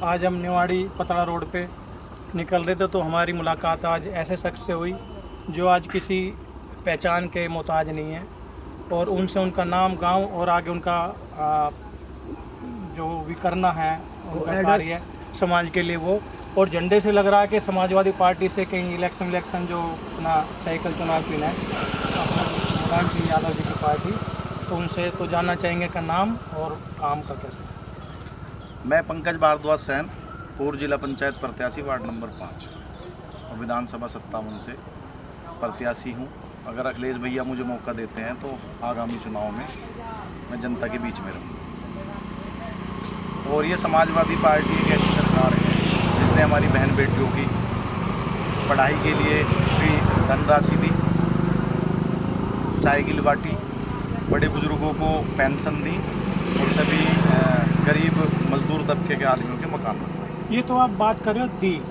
आज हम निवाड़ी पतड़ा रोड पे निकल रहे थे तो हमारी मुलाकात आज ऐसे शख्स से हुई जो आज किसी पहचान के मोहताज नहीं है, और उनसे उनका नाम, गांव और आगे उनका जो भी करना है उनका कार्य समाज के लिए वो, और झंडे से लग रहा है कि समाजवादी पार्टी से कहीं इलेक्शन जो अपना साइकिल चुनाव की है मुलायम सिंह यादव जी की पार्टी, तो उनसे तो जानना चाहेंगे का नाम और काम का कैसे। मैं पंकज भारद्वाज सैन, पूर्व जिला पंचायत प्रत्याशी वार्ड नंबर 5 और विधानसभा 57 से प्रत्याशी हूँ। अगर अखिलेश भैया मुझे मौका देते हैं तो आगामी चुनाव में मैं जनता के बीच में रहूँगा। और ये समाजवादी पार्टी एक ऐसी सरकार है जिसने हमारी बहन बेटियों की पढ़ाई के लिए भी धनराशि दी, साइकिल बांटी, बड़े बुजुर्गों को पेंशन दी और सभी गरीब मजदूर तबके के आदमियों के मकान बनवाए। ये तो आप बात कर रहे हो दी,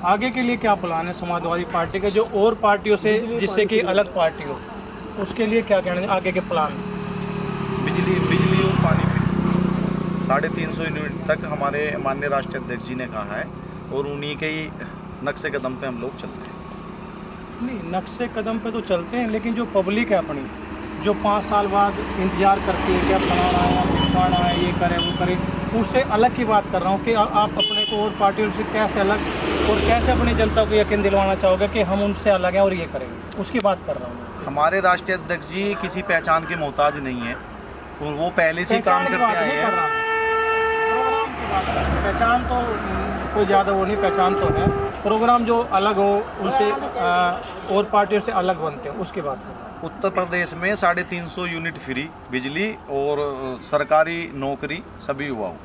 आगे के लिए क्या प्लान है समाजवादी पार्टी के, जो और पार्टियों से जिससे कि अलग पार्टी हो, उसके लिए क्या कहना है आगे के प्लान? बिजली और पानी फ्री 350 यूनिट तक हमारे माननीय राष्ट्रीय अध्यक्ष जी ने कहा है और उन्हीं के ही नक्शे कदम पे हम लोग चलते हैं। नहीं, नक्शे कदम पे तो चलते हैं, लेकिन जो पब्लिक है अपनी, जो 5 साल बाद इंतज़ार करती है क्या फलाना है, भिखाना है, ये करे वो करे, उससे अलग की बात कर रहा हूँ कि आप अपने को और पार्टियों से कैसे अलग और कैसे अपनी जनता को यकीन दिलवाना चाहोगे कि हम उनसे अलग हैं और ये करेंगे, उसकी बात कर रहा हूँ। हमारे राष्ट्रीय अध्यक्ष जी किसी पहचान के मोहताज नहीं है, वो पहले से काम करते आए हैं। पहचान तो कोई ज़्यादा वो नहीं, पहचान तो है, प्रोग्राम जो अलग हो उनसे और पार्टियों से अलग बनते हैं उसकी बात है। उत्तर प्रदेश में 350 यूनिट फ्री बिजली और सरकारी नौकरी सभी युवाओं,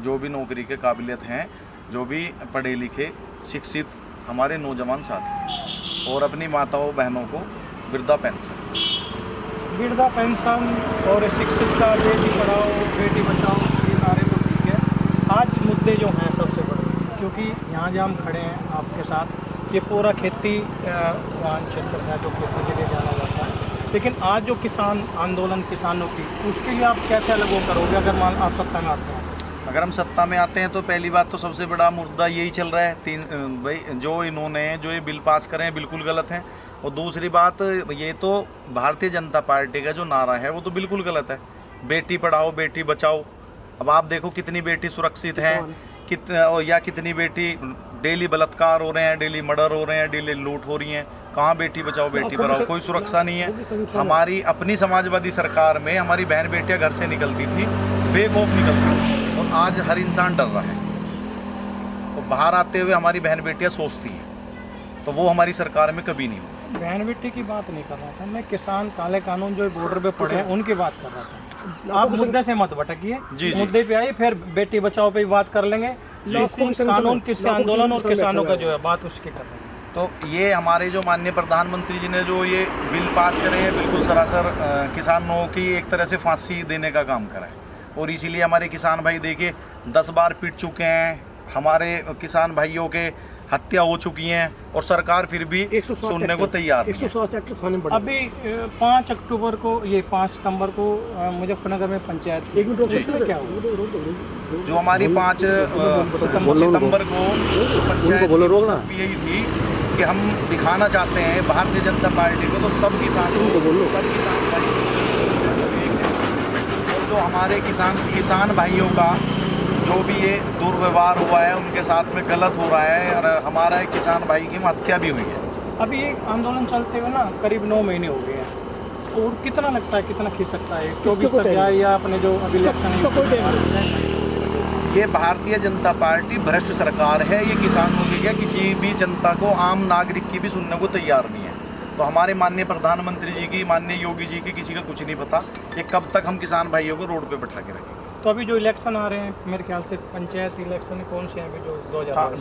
जो भी नौकरी के काबिलियत हैं, जो भी पढ़े लिखे शिक्षित हमारे नौजवान साथी, और अपनी माताओं बहनों को वृद्धा पेंशन और शिक्षित का बेटी पढ़ाओ बेटी बचाओ, ये नारे तो ठीक है। आज मुद्दे जो हैं सबसे बड़े, क्योंकि यहाँ जहाँ हम खड़े हैं आपके साथ, ये पूरा खेती वाहन क्षेत्र है जो खेती के लिए जाना जाता है, लेकिन आज जो किसान आंदोलन किसानों की, उसके लिए आप कैसे अलग वो करोगे अगर मान आप सत्ता में आते हैं? अगर हम सत्ता में आते हैं तो पहली बात तो सबसे बड़ा मुद्दा यही चल रहा है भाई, जो ये बिल पास करें हैं बिल्कुल गलत है, और दूसरी बात ये तो भारतीय जनता पार्टी का जो नारा है वो तो बिल्कुल गलत है, बेटी पढ़ाओ बेटी बचाओ। अब आप देखो कितनी बेटी सुरक्षित हैं, कितनी बेटी डेली बलात्कार हो रहे हैं, डेली मर्डर हो रहे हैं, डेली लूट हो रही हैं। कहाँ बेटी बचाओ बेटी पढ़ाओ, कोई सुरक्षा नहीं है। हमारी अपनी समाजवादी सरकार में हमारी बहन बेटियां घर से निकलती थी बेखौफ निकलती थी, और आज हर इंसान डर रहा है। तो बाहर आते हुए हमारी बहन बेटियां सोचती हैं, तो वो हमारी सरकार में कभी नहीं हुई। बहन बेटी की बात नहीं कर रहा था मैं, किसान काले कानून जो बॉर्डर पे पड़े हैं उनकी बात कर रहा था। आप मुद्दे से मत भटकिए, मुद्दे पे आइए, फिर बेटी बचाओ पे बात कर लेंगे। कानून किससे आंदोलन और किसानों का जो है बात उसकी कर रहे हैं। तो ये हमारे जो माननीय प्रधानमंत्री जी ने जो ये बिल पास करे हैं, बिल्कुल सरासर किसानों की एक तरह से फांसी देने का काम करा है, और इसीलिए हमारे किसान भाई देखिए 10 बार पिट चुके हैं, हमारे किसान भाइयों के हत्या हो चुकी हैं, और सरकार फिर भी सुनने को तैयार नहीं है। अभी 5 अक्टूबर को, ये 5 सितंबर को मुजफ्फरनगर में पंचायत क्या हुआ? जो हमारी 5 सितंबर को पंचायत यही थी कि हम दिखाना चाहते हैं भारतीय जनता पार्टी को, तो सब किसानों को, सब किसान भाई, और जो हमारे किसान भाइयों का जो भी ये दुर्व्यवहार हुआ है, उनके साथ में गलत हो रहा है, और हमारा एक किसान भाई की हत्या भी हुई है। अभी एक आंदोलन चलते हुए ना करीब 9 महीने हो गए हैं, और कितना लगता है कितना खींच सकता है 24 तक जाए, या अपने जो अभी इलेक्शन है? ये भारतीय जनता पार्टी भ्रष्ट सरकार है, ये किसानों की क्या किसी भी जनता को, आम नागरिक की भी सुनने को तैयार नहीं है। तो हमारे माननीय प्रधानमंत्री जी की, माननीय योगी जी की किसी का कुछ नहीं पता, ये कब तक हम किसान भाइयों को रोड पे बैठा के रखेंगे। तो अभी जो इलेक्शन आ रहे हैं मेरे ख्याल से पंचायत इलेक्शन कौन से हैं अभी जो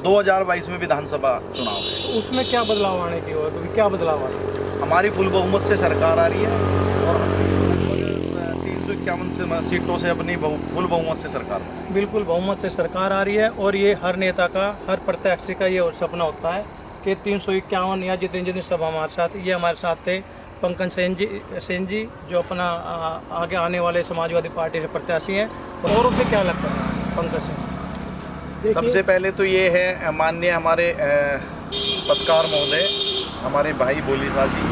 2022 में विधानसभा चुनाव है, तो उसमें क्या बदलाव आने की हो, तो क्या बदलाव आ रहा है? हमारी फुल बहुमत से सरकार आ रही है, और 351 सीटों से अपनी फुल बहुमत से सरकार, बिल्कुल बहुमत से सरकार आ रही है। और ये हर नेता का, हर प्रत्याशी का ये सपना होता है कि 351 या जितने सब हमारे साथ, ये हमारे साथ थे पंकज सेन जी जो अपना आगे आने वाले समाजवादी पार्टी से प्रत्याशी हैं। और उसे क्या लगता है पंकज सेन? सबसे पहले तो ये है माननीय हमारे पत्रकार महोदय, हमारे भाई बोली साहब जी,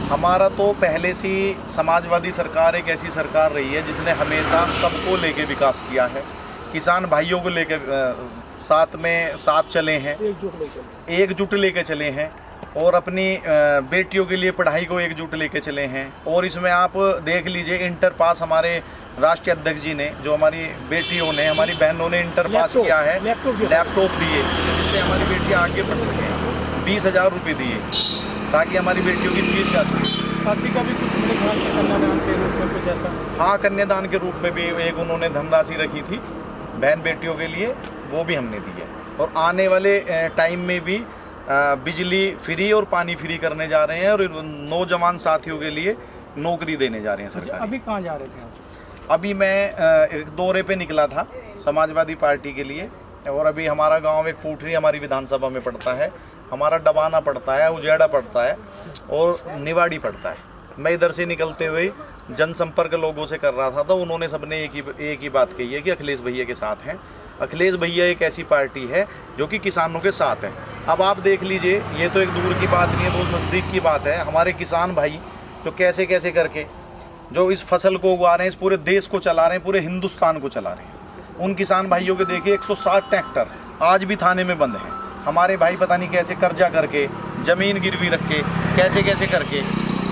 हमारा तो पहले से ही समाजवादी सरकार एक ऐसी सरकार रही है जिसने हमेशा सबको लेके विकास किया है। किसान भाइयों को लेके साथ चले हैं, एकजुट लेके चले हैं, और अपनी बेटियों के लिए पढ़ाई को एकजुट लेके चले हैं। और इसमें आप देख लीजिए, इंटर पास हमारे राष्ट्रीय अध्यक्ष जी ने, जो हमारी बेटियों ने, हमारी बहनों ने इंटर पास किया है, लैपटॉप दिए जिससे हमारी बेटियाँ आगे बढ़ सकें। 20,000 रुपये दिए ताकि हमारी बेटियों की फीस जा सके। शादी का भी कुछ मेरे ख्याल से कन्यादान के रूप में कुछ ऐसा, हाँ, कन्यादान के रूप में भी एक उन्होंने धनराशि रखी थी बहन बेटियों के लिए, वो भी हमने दी है। और आने वाले टाइम में भी बिजली फ्री और पानी फ्री करने जा रहे हैं, और नौजवान साथियों के लिए नौकरी देने जा रहे हैं सरकार। अभी कहाँ जा रहे थे आप? अभी मैं एक दौरे पे निकला था समाजवादी पार्टी के लिए, और अभी हमारा गांव एक पूठरी हमारी विधानसभा में पड़ता है, हमारा डबाना पड़ता है, उजेड़ा पड़ता है और निवाड़ी पड़ता है। मैं इधर से निकलते हुए जनसंपर्क लोगों से कर रहा था, तो उन्होंने सबने एक ही बात कही है कि अखिलेश भैया के साथ हैं। अखिलेश भैया एक ऐसी पार्टी है जो कि किसानों के साथ है। अब आप देख लीजिए, ये तो एक दूर की बात नहीं है, बहुत नज़दीक की बात है। हमारे किसान भाई जो कैसे कैसे करके जो इस फसल को उगा रहे हैं, इस पूरे देश को चला रहे हैं, पूरे हिंदुस्तान को चला रहे हैं। उन किसान भाइयों के देखिए 160 ट्रैक्टर आज भी थाने में बंद हैं। हमारे भाई पता नहीं कैसे कर्जा करके, ज़मीन गिरवी रख के, कैसे कैसे करके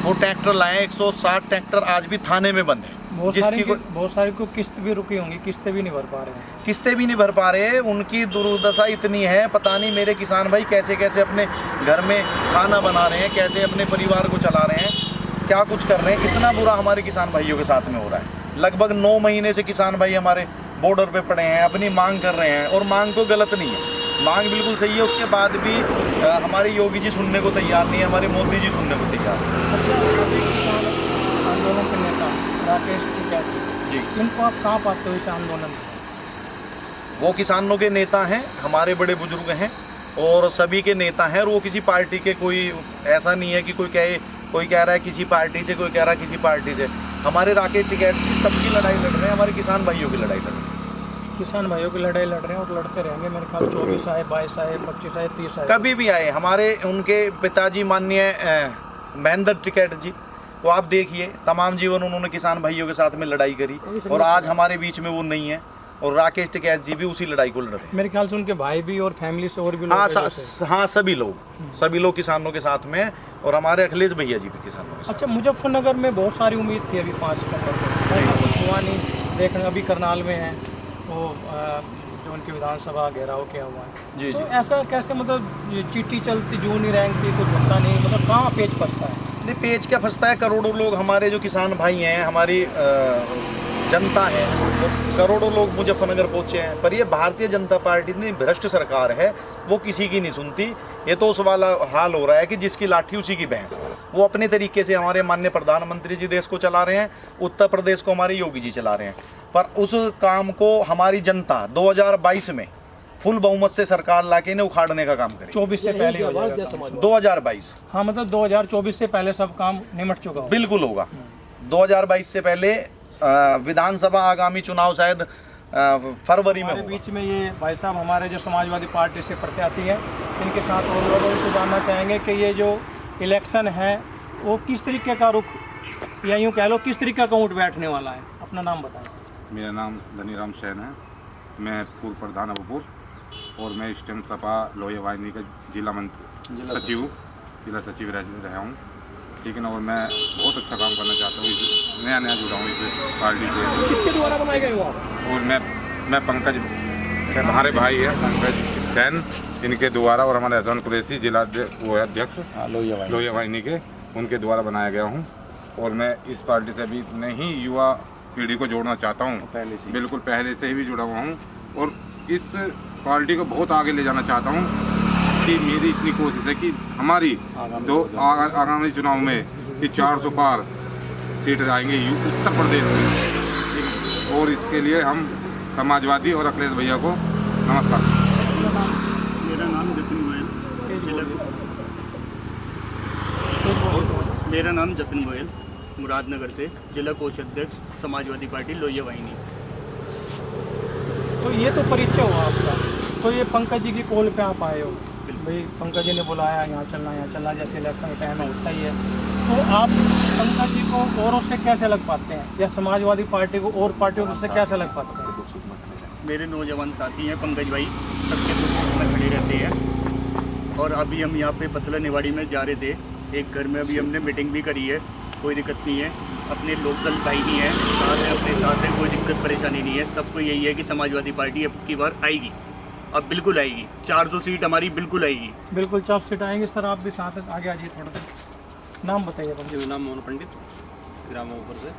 वो ट्रैक्टर लाए। 160 ट्रैक्टर आज भी थाने में बंद है। बहुत सारे को किस्त भी रुकी होंगी, किस्तें भी नहीं भर पा रहे हैं। किस्तें भी नहीं भर पा रहे, उनकी दुर्दशा इतनी है, पता नहीं मेरे किसान भाई कैसे कैसे अपने घर में खाना बना रहे हैं, कैसे अपने परिवार को चला रहे हैं, क्या कुछ कर रहे हैं। इतना बुरा हमारे किसान भाइयों के साथ में हो रहा है। लगभग 9 महीने से किसान भाई हमारे बॉर्डर पे पड़े हैं, अपनी मांग कर रहे हैं, और मांग तो गलत नहीं है, मांग बिल्कुल सही है। उसके बाद भी हमारे योगी जी सुनने को तैयार नहीं है, हमारे मोदी जी सुनने को तैयार नहीं। आंदोलन के नेता राकेश टिकैत जी, इनको आप कहाँ पाते हो इस आंदोलन में? वो किसानों के नेता हैं, हमारे बड़े बुजुर्ग हैं, और सभी के नेता हैं। और वो किसी पार्टी के, कोई ऐसा नहीं है कि कोई कह रहा है किसी पार्टी से, कोई कह रहा है किसी पार्टी से। हमारे राकेश टिकैत जी सबकी लड़ाई लड़ रहे हैं, हमारे किसान भाइयों की लड़ाई लड़ रहे हैं। किसान भाइयों की लड़ाई लड़ रहे हैं और लड़ते रहेंगे। मेरे ख्याल 24 आए, 22 आए, 25 आए, 30 आए, कभी भी आए। हमारे उनके पिताजी माननीय महेंद्र टिकैत जी, तो आप देखिए तमाम जीवन उन्होंने किसान भाइयों के साथ में लड़ाई करी, और आज हमारे बीच में वो नहीं है। और राकेश टिकैत जी भी उसी लड़ाई को लड़ रहे हैं। मेरे ख्याल से उनके भाई भी और फैमिली से और भी लोग। हाँ, सभी लोग किसानों के साथ में हैं, और हमारे अखिलेश भैया जी भी किसानों के साथ। अच्छा, मुजफ्फरनगर में बहुत सारी उम्मीद थी अभी 5 नंबर कुछ हुआ नहीं। देखना अभी करनाल में है, वो जो उनकी विधानसभा घेराव किया हुआ है। जी तो जी, ऐसा कैसे, मतलब चिट्ठी चलती, जून ही रैंकती, कुछ होता नहीं, मतलब कहाँ पेच फंसता है? नहीं, पेज क्या फंसता है, करोड़ों लोग हमारे जो किसान भाई हैं, हमारी जनता है, वो करोड़ों लोग मुजफ्फरनगर पहुँचे हैं। पर ये भारतीय जनता पार्टी इतनी भ्रष्ट सरकार है, वो किसी की नहीं सुनती। ये तो उस वाला हाल हो रहा है कि जिसकी लाठी उसी की भैंस। वो अपने तरीके से हमारे माननीय प्रधानमंत्री जी देश को चला रहे हैं, उत्तर प्रदेश को हमारे योगी जी चला रहे हैं। पर उस काम को हमारी जनता 2022 में फुल बहुमत से सरकार लाके ने उखाड़ने का काम करेगी। 24 से पहले हो जाएगा 2022। हाँ, मतलब 2024 से पहले सब काम निमट चुका होगा। बिल्कुल होगा। 2022 से पहले विधानसभा आगामी चुनाव शायद फरवरी में हमारे होगा। बीच में ये भाई साहब हमारे जो समाजवादी पार्टी से प्रत्याशी हैं, इनके साथ और लोगों से जानना चाहेंगे कि ये जो इलेक्शन है वो किस तरीके का रुख, या यूँ कह लो किस तरीके का ऊँट बैठने वाला है। अपना नाम बताएं। मेरा नाम धनीराम सैन है, मैं पूर्व प्रधान अबूपुर, और मैं इस टाइम सपा लोहिया वाहिनी का जिला सचिव रहा हूँ। ठीक है ना, और मैं बहुत अच्छा काम करना चाहता हूँ, नया जुड़ा हूँ इस पार्टी से। किसके द्वारा बनाए गए हो आप? और मैं पंकज, हमारे भाई है पंकज सैन, इनके द्वारा, और हमारे हसन कुरैशी जिला वो है अध्यक्ष लोहिया वाहिनी के, उनके द्वारा बनाया गया हूँ। और मैं इस पार्टी से अभी नहीं युवा पीढ़ी को जोड़ना चाहता हूँ, बिल्कुल पहले से ही भी जुड़ा हुआ हूँ, और इस पार्टी को बहुत आगे ले जाना चाहता हूँ। कि मेरी इतनी कोशिश है कि हमारी आगामी चुनाव में कि 400 पार सीट आएंगे उत्तर प्रदेश में, और इसके लिए हम समाजवादी और अखिलेश भैया को नमस्कार। मेरा नाम जतिन गोयल, मुरादनगर से, जिला कोषाध्यक्ष समाजवादी पार्टी लोहिया वाहिनी। तो तो ये तो परिचय हुआ आपका। तो ये पंकज जी की कॉल पे आप आए हो, भाई पंकज जी ने बुलाया यहाँ चलना, जैसे इलेक्शन टाइम होता ही है। तो आप पंकज जी को औरों से कैसे लग पाते हैं, या समाजवादी पार्टी को और पार्टियों से कैसे लग पाते हैं? मेरे नौजवान साथी हैं पंकज भाई, सबके दुख में खड़े रहते हैं। और अभी हम यहाँ पे पतला निवाड़ी में जा रहे थे, एक घर में अभी हमने मीटिंग भी करी है, कोई दिक्कत नहीं है। अपने लोकल भाई नहीं है, साथ है, अपने साथ है, कोई दिक्कत परेशानी नहीं है। सबको यही है कि समाजवादी पार्टी अब की बार आएगी, अब बिल्कुल आएगी। 400 सीट हमारी बिल्कुल आएगी। बिल्कुल 4 सीट आएंगे। सर आप भी साथ आगे आ जाइए थोड़ा सा, नाम बताइए पंकज। मेरा नाम मोहन पंडित, ग्राम ऊपर से।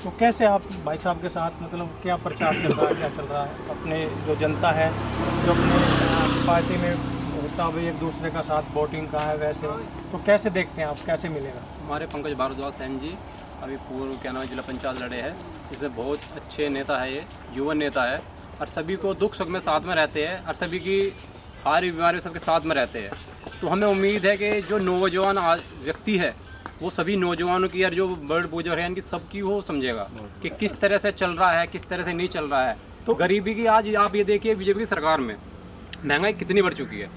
तो कैसे आप भाई साहब के साथ, मतलब क्या प्रचार चल रहा है, क्या चल रहा है? अपने जो जनता है, जो अपने पार्टी में होता है एक दूसरे का साथ वोटिंग का है, वैसे तो कैसे देखते हैं आप, कैसे मिलेगा? हमारे पंकज भारद्वाज सैन जी अभी पूर्व क्या नाम है जिला पंचायत लड़े हैं, इससे बहुत अच्छे नेता है, ये युवा नेता है और सभी को दुख सुख में साथ में रहते हैं और सभी की हारी बीमारी सबके साथ में रहते हैं। तो हमें उम्मीद है कि जो नौजवान व्यक्ति है वो सभी नौजवानों की और जो बड़े बुजुर्ग हैं इनकी सबकी वो समझेगा कि किस तरह से चल रहा है, किस तरह से नहीं चल रहा है। तो गरीबी की आज आप ये देखिए बीजेपी की सरकार में महंगाई कितनी बढ़ चुकी है,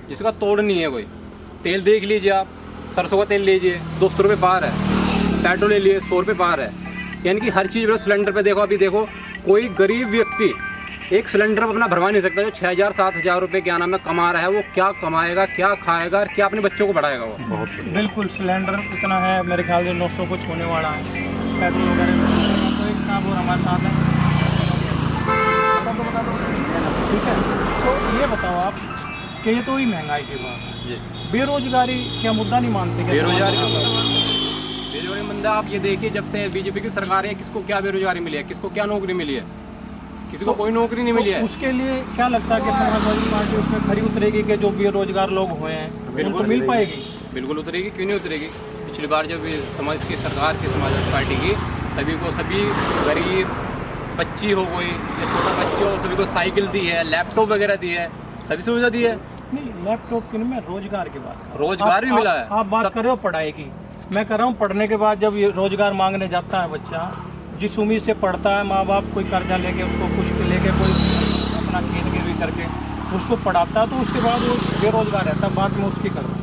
जिसका तोड़ नहीं है कोई। तेल देख लीजिए आप, सरसों का तेल लीजिए 200 रुपये पार है, पेट्रोल ले लिए 100 रुपये पार है, यानी कि हर चीज़ सिलेंडर पे देखो। अभी देखो कोई गरीब व्यक्ति एक सिलेंडर अपना भरवा नहीं सकता। जो 6,000-7,000 रुपये क्या नाम है कमा रहा है, वो क्या कमाएगा, क्या खाएगा और क्या अपने बच्चों को बढ़ाएगा वो। बहुत बिल्कुल सिलेंडर इतना है, मेरे ख्याल से 900 कुछ होने वाला है, पेट्रोल वगैरह। तो एक साहब और हमारे साथ हैं, ठीक है। तो ये बताओ आप कि ये तो ही महंगाई की बात है जी, बेरोजगारी क्या मुद्दा नहीं मानते? बेरोजगारी बंदा आप ये देखिए, जब से बीजेपी की सरकार है किसको क्या बेरोजगारी मिली है, किसको क्या नौकरी मिली है? किसी को कोई नौकरी नहीं मिली है। उसके लिए क्या लगता है कि समाजवादी पार्टी उसमें खरी उतरेगी कि जो बेरोजगार लोग हुए हैं उनको मिल पाएगी? बिल्कुल उतरेगी, क्यों नहीं उतरेगी। पिछली बार जब समाज की सरकार की समाजवादी पार्टी की सभी को, सभी गरीब बच्ची हो कोई या छोटा बच्चे हो, सभी को साइकिल दी है, लैपटॉप वगैरह दी है, सभी सुविधा दी है। नहीं, लैपटॉप की मैं रोजगार की बात, रोजगार भी मिला है। आप बात कर रहे हो पढ़ाई की, मैं कर रहा हूँ पढ़ने के बाद जब ये रोजगार मांगने जाता है बच्चा, जिस उम्मीद से पढ़ता है, माँ बाप कोई कर्जा लेके उसको कुछ लेके कोई अपना खेत गिरवी करके उसको पढ़ाता है, तो उसके बाद वो बेरोजगार रहता है। बात में उसकी कर रहा हूँ,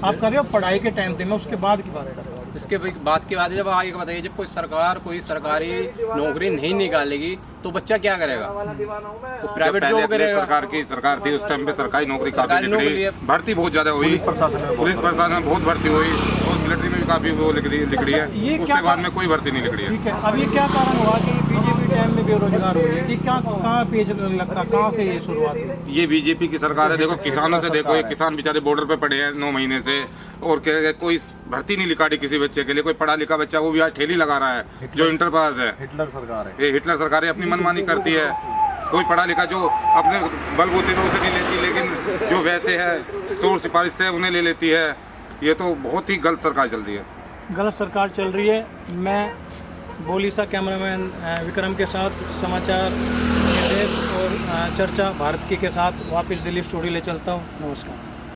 आप कर रहे हो पढ़ाई के टाइम पे, मैं उसके बाद की बात कर रहा हूँ। इसके बाद की बात है, जब आगे बताइए, जब कोई सरकार कोई सरकारी नौकरी नहीं निकालेगी तो बच्चा क्या करेगा? तो प्राइवेट जॉब करेगा। सरकार थी उस टाइम पे सरकारी नौकरी काफी सरकारी नौकरी निकली, है। भर्ती बहुत ज्यादा हुई, पुलिस प्रशासन में बहुत भर्ती हुई और मिलिट्री में भी काफी वो लिख रही ये है। क्या उसके बाद में कोई भर्ती नहीं लिख रही है। ठीक है, अब ये क्या कारण हुआ कि बीजेपी टाइम में बेरोजगार हुई है? कि क्या, कहाँ पेज लगता, कहाँ से ये शुरुआत हुई? ये बीजेपी की सरकार है। देखो किसानों से देखो, ये किसान बेचारे बॉर्डर पे पड़े हैं 9 महीने से, और कोई भर्ती नहीं निकाली किसी बच्चे के लिए। कोई पढ़ा लिखा बच्चा वो भी आज ठेली लगा रहा है, जो इंटर पास है। हिटलर सरकार है ये हिटलर सरकार अपनी मनमानी करती है। कोई पढ़ा लिखा जो अपने बलबूते पे उसे नहीं लेती, लेकिन जो वैसे है शोर सिफारिश से उन्हें ले लेती है। ये तो बहुत ही गलत सरकार चल रही है। गलत सरकार चल रही है। मैं बोलीसा कैमरामैन विक्रम के साथ समाचार और चर्चा भारत की के साथ वापस दिल्ली स्टूडियो ले चलता हूँ। नमस्कार।